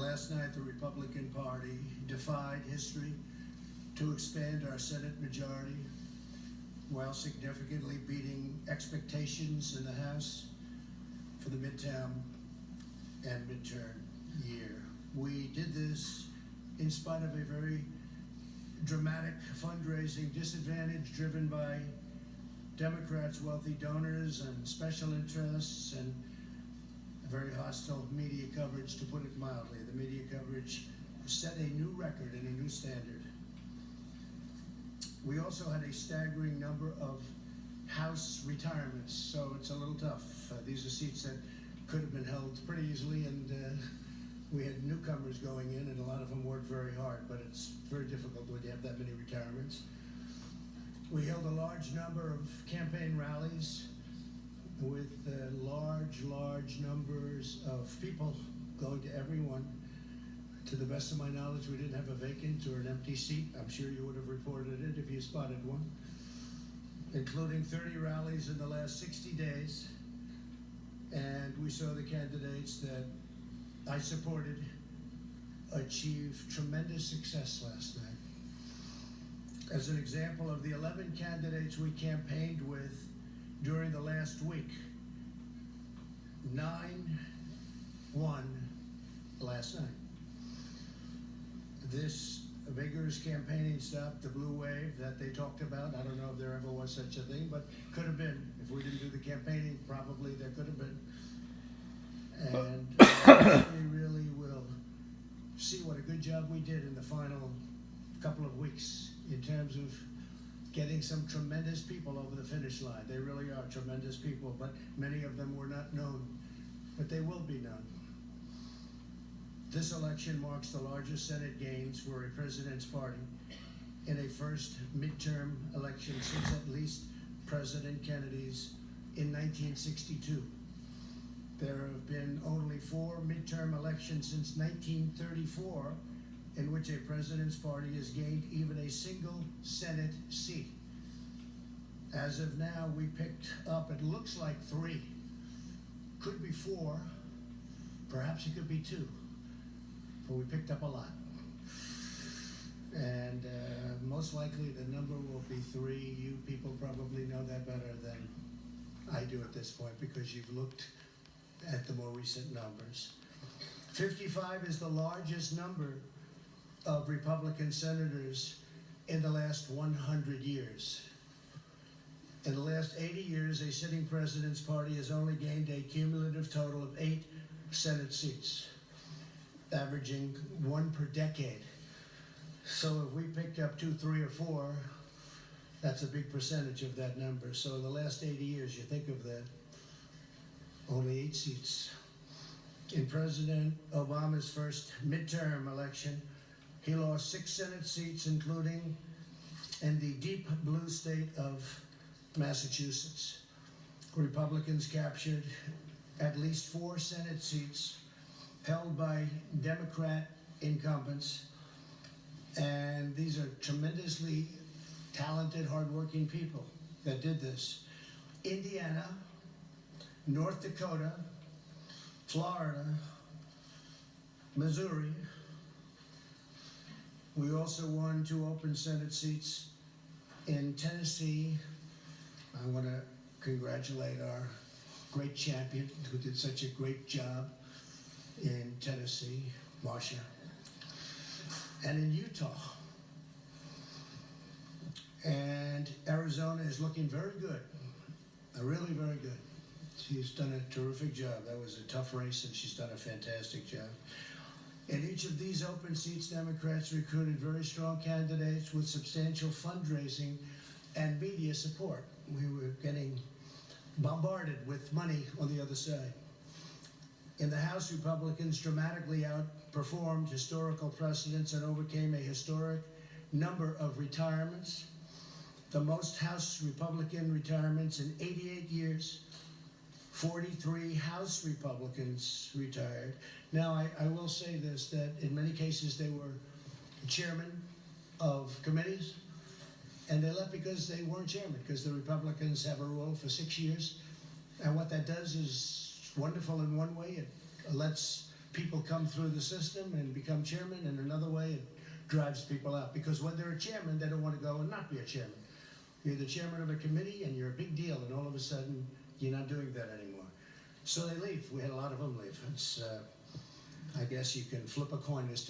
Last night, the Republican Party defied history to expand our Senate majority while significantly beating expectations in the House for the midterm and midterm year. We did this in spite of a very dramatic fundraising disadvantage driven by Democrats' wealthy donors and special interests and very hostile media coverage, to put it mildly. The media coverage set a new record and a new standard. We also had a staggering number of House retirements, so it's a little tough. These are seats that could have been held pretty easily, and we had newcomers going in, and a lot of them worked very hard, but it's very difficult when you have that many retirements. We held a large number of campaign rallies with large numbers of people going to everyone. To the best of my knowledge, we didn't have a vacant or an empty seat. I'm sure you would have reported it if you spotted one. Including 30 rallies in the last 60 days. And we saw the candidates that I supported achieve tremendous success last night. As an example of the 11 candidates we campaigned with during the last week, 9 won last night. This vigorous campaigning stopped the blue wave that they talked about. I don't know if there ever was such a thing, but could have been. If we didn't do the campaigning, probably there could have been. And we really will see what a good job we did in the final couple of weeks in terms of getting some tremendous people over the finish line. They really are tremendous people, but many of them were not known, but they will be known. This election marks the largest Senate gains for a president's party in a first midterm election since at least President Kennedy's in 1962. There have been only 4 midterm elections since 1934 in which a president's party has gained even a single Senate seat. As of now, we picked up, it looks like 3, could be 4, perhaps it could be 2. But we picked up a lot. And most likely the number will be 3. You people probably know that better than I do at this point because you've looked at the more recent numbers. 55 is the largest number of Republican senators in the last 100 years. In the last 80 years, a sitting president's party has only gained a cumulative total of 8 Senate seats, averaging 1 per decade. So if we picked up 2, 3, or 4, that's a big percentage of that number. So in the last 80 years, you think of that, only 8 seats. In President Obama's first midterm election, he lost 6 Senate seats, including in the deep blue state of Massachusetts. Republicans captured at least 4 Senate seats held by Democrat incumbents, and these are tremendously talented, hardworking people that did this. Indiana, North Dakota, Florida, Missouri. We also won 2 open Senate seats in Tennessee. I want to congratulate our great champion who did such a great job in Tennessee, Marsha, and in Utah. And Arizona is looking very good, really very good. She's done a terrific job. That was a tough race, and she's done a fantastic job. In each of these open seats, Democrats recruited very strong candidates with substantial fundraising and media support. We were getting bombarded with money on the other side. In the House, Republicans dramatically outperformed historical precedents and overcame a historic number of retirements. The most House Republican retirements in 88 years. 43 House Republicans retired. Now, I will say this, that in many cases they were chairmen of committees, and they left because they weren't chairman, because the Republicans have a rule for 6 years. And what that does is wonderful in one way. It lets people come through the system and become chairman, and another way it drives people out. Because when they're a chairman, they don't want to go and not be a chairman. You're the chairman of a committee and you're a big deal, and all of a sudden you're not doing that anymore. So they leave. We had a lot of them leave. It's, I guess you can flip a coin as to